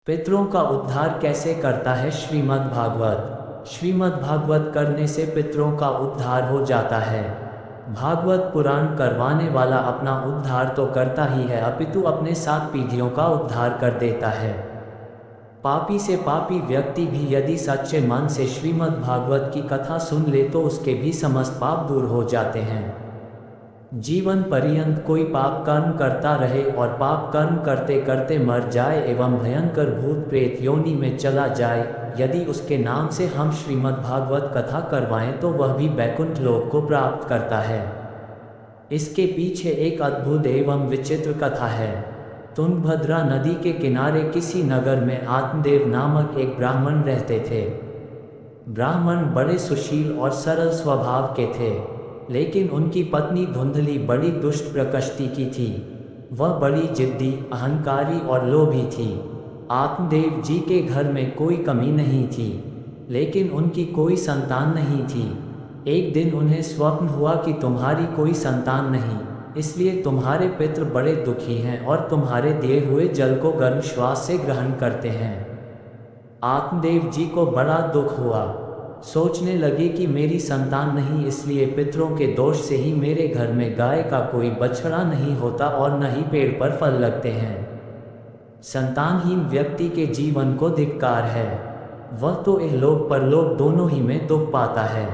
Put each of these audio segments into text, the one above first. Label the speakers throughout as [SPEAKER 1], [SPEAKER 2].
[SPEAKER 1] पितरों का उद्धार कैसे करता है श्रीमद् भागवत। श्रीमद् भागवत करने से पितरों का उद्धार हो जाता है। भागवत पुराण करवाने वाला अपना उद्धार तो करता ही है, अपितु अपने 7 पीढ़ियों का उद्धार कर देता है। पापी से पापी व्यक्ति भी यदि सच्चे मन से श्रीमद् भागवत की कथा सुन ले तो उसके भी समस्त पाप दूर हो जाते हैं। जीवन पर्यंत कोई पाप कर्म करता रहे और पाप कर्म करते करते मर जाए एवं भयंकर भूत प्रेत योनि में चला जाए, यदि उसके नाम से हम श्रीमद् भागवत कथा करवाएं तो वह भी बैकुंठ लोक को प्राप्त करता है। इसके पीछे एक अद्भुत एवं विचित्र कथा है। तुंगभद्रा नदी के किनारे किसी नगर में आत्मदेव नामक एक ब्राह्मण रहते थे। ब्राह्मण बड़े सुशील और सरल स्वभाव के थे, लेकिन उनकी पत्नी धुंधली बड़ी दुष्ट प्रकृति की थी। वह बड़ी जिद्दी, अहंकारी और लोभी थी। आत्मदेव जी के घर में कोई कमी नहीं थी, लेकिन उनकी कोई संतान नहीं थी। एक दिन उन्हें स्वप्न हुआ कि तुम्हारी कोई संतान नहीं, इसलिए तुम्हारे पितृ बड़े दुखी हैं और तुम्हारे दिए हुए जल को गर्म श्वास से ग्रहण करते हैं। आत्मदेव जी को बड़ा दुख हुआ। सोचने लगे कि मेरी संतान नहीं, इसलिए पितरों के दोष से ही मेरे घर में गाय का कोई बछड़ा नहीं होता और न ही पेड़ पर फल लगते हैं। संतानहीन व्यक्ति के जीवन को धिक्कार है। वह तो इहलोक परलोक दोनों ही में दुख पाता है।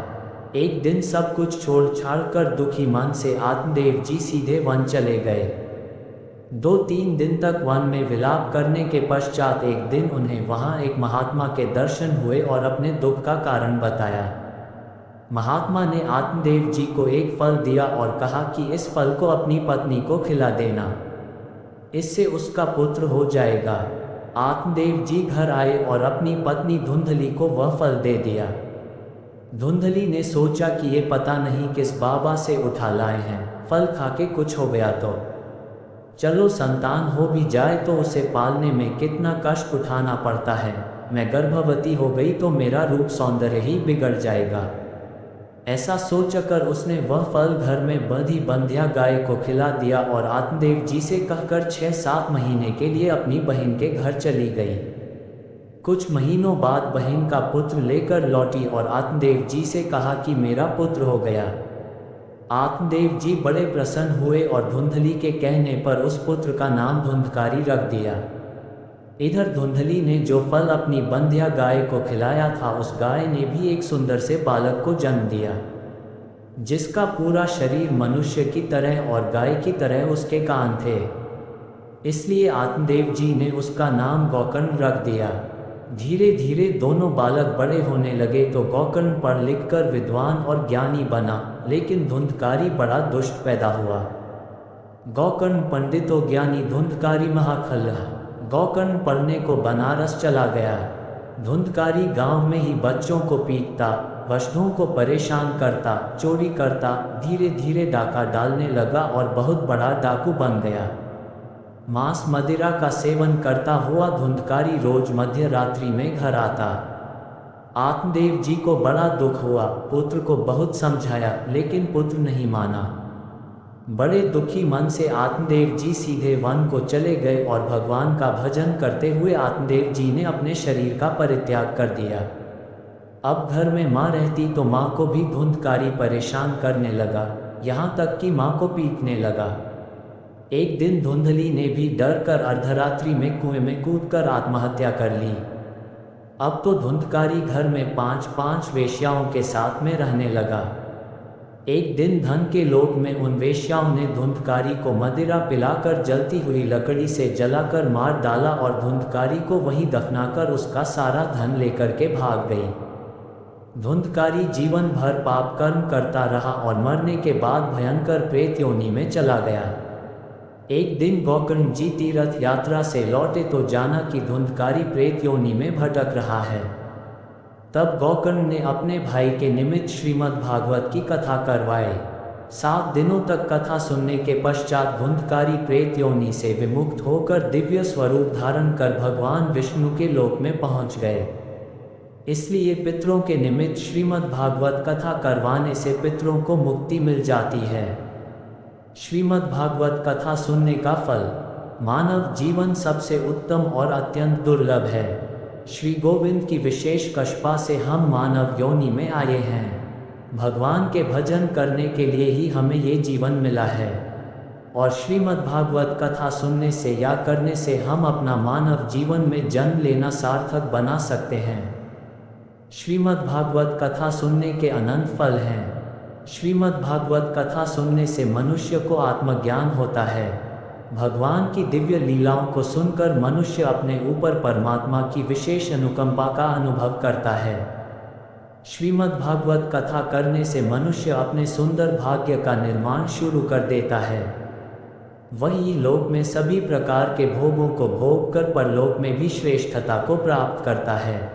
[SPEAKER 1] एक दिन सब कुछ छोड़ छाड़ कर दुखी मन से आत्मदेव जी सीधे वन चले गए। 2-3 दिन तक वन में विलाप करने के पश्चात एक दिन उन्हें वहां एक महात्मा के दर्शन हुए और अपने दुख का कारण बताया। महात्मा ने आत्मदेव जी को एक फल दिया और कहा कि इस फल को अपनी पत्नी को खिला देना, इससे उसका पुत्र हो जाएगा। आत्मदेव जी घर आए और अपनी पत्नी धुंधली को वह फल दे दिया। धुंधली ने सोचा कि ये पता नहीं किस बाबा से उठा लाए हैं, फल खा के कुछ हो गया तो चलो संतान हो भी जाए तो उसे पालने में कितना कष्ट उठाना पड़ता है। मैं गर्भवती हो गई तो मेरा रूप सौंदर्य ही बिगड़ जाएगा। ऐसा सोचकर उसने वह फल घर में बंधी बंध्या गाय को खिला दिया और आत्मदेव जी से कहकर 6-7 महीने के लिए अपनी बहन के घर चली गई। कुछ महीनों बाद बहन का पुत्र लेकर लौटी और आत्मदेव जी से कहा कि मेरा पुत्र हो गया। आत्मदेव जी बड़े प्रसन्न हुए और धुंधली के कहने पर उस पुत्र का नाम धुंधकारी रख दिया। इधर धुंधली ने जो फल अपनी बंध्या गाय को खिलाया था, उस गाय ने भी एक सुंदर से बालक को जन्म दिया, जिसका पूरा शरीर मनुष्य की तरह और गाय की तरह उसके कान थे। इसलिए आत्मदेव जी ने उसका नाम गोकर्ण रख दिया। धीरे धीरे दोनों बालक बड़े होने लगे तो गोकर्ण पढ़ लिख कर विद्वान और ज्ञानी बना, लेकिन धुंधकारी बड़ा दुष्ट पैदा हुआ। गोकर्ण पंडित और ज्ञानी, धुंधकारी महाखल्लाह। गोकर्ण पढ़ने को बनारस चला गया। धुंधकारी गांव में ही बच्चों को पीटता, वृद्धों को परेशान करता, चोरी करता, धीरे धीरे डाका डालने लगा और बहुत बड़ा डाकू बन गया। मांस मदिरा का सेवन करता हुआ धुंधकारी रोज मध्य रात्रि में घर आता। आत्मदेव जी को बड़ा दुख हुआ। पुत्र को बहुत समझाया, लेकिन पुत्र नहीं माना। बड़े दुखी मन से आत्मदेव जी सीधे वन को चले गए और भगवान का भजन करते हुए आत्मदेव जी ने अपने शरीर का परित्याग कर दिया। अब घर में माँ रहती तो माँ को भी धुंधकारी परेशान करने लगा, यहाँ तक कि माँ को पीटने लगा। एक दिन धुंधली ने भी डर कर अर्धरात्रि में कुएं में कूदकर आत्महत्या कर ली। अब तो धुंधकारी घर में 5-5 वेश्याओं के साथ में रहने लगा। एक दिन धन के लोभ में उन वेश्याओं ने धुंधकारी को मदिरा पिलाकर जलती हुई लकड़ी से जलाकर मार डाला और धुंधकारी को वहीं दफनाकर उसका सारा धन लेकर के भाग गई। धुंधकारी जीवन भर पाप कर्म करता रहा और मरने के बाद भयंकर प्रेत योनि में चला गया। एक दिन गोकर्ण जी तीर्थ यात्रा से लौटे तो जाना कि धुंधकारी प्रेत योनि में भटक रहा है। तब गोकर्ण ने अपने भाई के निमित्त श्रीमद् भागवत की कथा करवाई। 7 दिनों तक कथा सुनने के पश्चात धुंधकारी प्रेत योनि से विमुक्त होकर दिव्य स्वरूप धारण कर भगवान विष्णु के लोक में पहुंच गए। इसलिए पितरों के निमित्त श्रीमद् भागवत कथा करवाने से पितरों को मुक्ति मिल जाती है। श्रीमद् भागवत कथा सुनने का फल। मानव जीवन सबसे उत्तम और अत्यंत दुर्लभ है। श्री गोविंद की विशेष कृपा से हम मानव योनि में आए हैं। भगवान के भजन करने के लिए ही हमें ये जीवन मिला है और श्रीमद् भागवत कथा सुनने से या करने से हम अपना मानव जीवन में जन्म लेना सार्थक बना सकते हैं। श्रीमद् भागवत कथा सुनने के अनंत फल हैं। श्रीमद् भागवत कथा सुनने से मनुष्य को आत्मज्ञान होता है। भगवान की दिव्य लीलाओं को सुनकर मनुष्य अपने ऊपर परमात्मा की विशेष अनुकंपा का अनुभव करता है। श्रीमद् भागवत कथा करने से मनुष्य अपने सुंदर भाग्य का निर्माण शुरू कर देता है। वही लोक में सभी प्रकार के भोगों को भोग कर परलोक में भी श्रेष्ठता को प्राप्त करता है।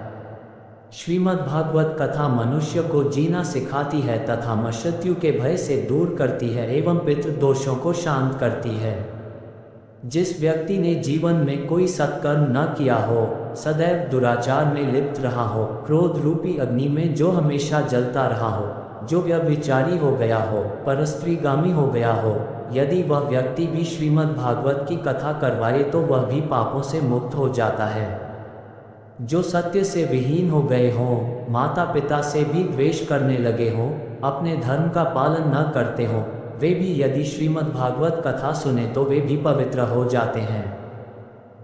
[SPEAKER 1] श्रीमद् भागवत कथा मनुष्य को जीना सिखाती है तथा मृत्यु के भय से दूर करती है एवं पितृदोषों को शांत करती है। जिस व्यक्ति ने जीवन में कोई सत्कर्म न किया हो, सदैव दुराचार में लिप्त रहा हो, क्रोध रूपी अग्नि में जो हमेशा जलता रहा हो, जो व्यभिचारी हो गया हो, परस्त्रीगामी हो गया हो, यदि वह व्यक्ति भी श्रीमद् भागवत की कथा करवाए तो वह भी पापों से मुक्त हो जाता है। जो सत्य से विहीन हो गए हों, माता पिता से भी द्वेष करने लगे हों, अपने धर्म का पालन न करते हों, वे भी यदि श्रीमद् भागवत कथा सुने तो वे भी पवित्र हो जाते हैं।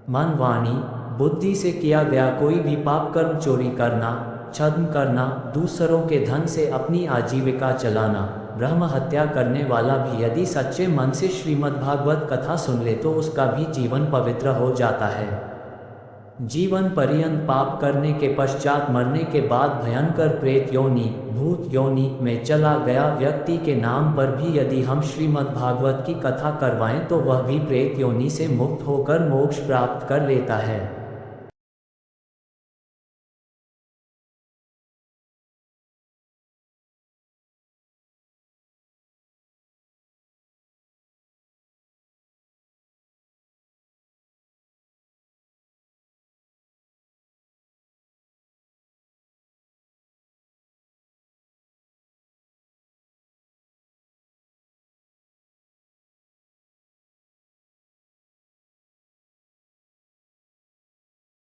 [SPEAKER 1] मन वाणी बुद्धि से किया गया कोई भी पाप कर्म, चोरी करना, छद्म करना, दूसरों के धन से अपनी आजीविका चलाना, ब्रह्म हत्या करने वाला भी यदि सच्चे मन से श्रीमद् भागवत कथा सुन ले तो उसका भी जीवन पवित्र हो जाता है। जीवन पर्यंत पाप करने के पश्चात मरने के बाद भयंकर प्रेत योनि, भूत योनि में चला गया व्यक्ति के नाम पर भी यदि हम श्रीमद् भागवत की कथा करवाएं तो वह भी प्रेत योनि से मुक्त होकर मोक्ष प्राप्त कर लेता है।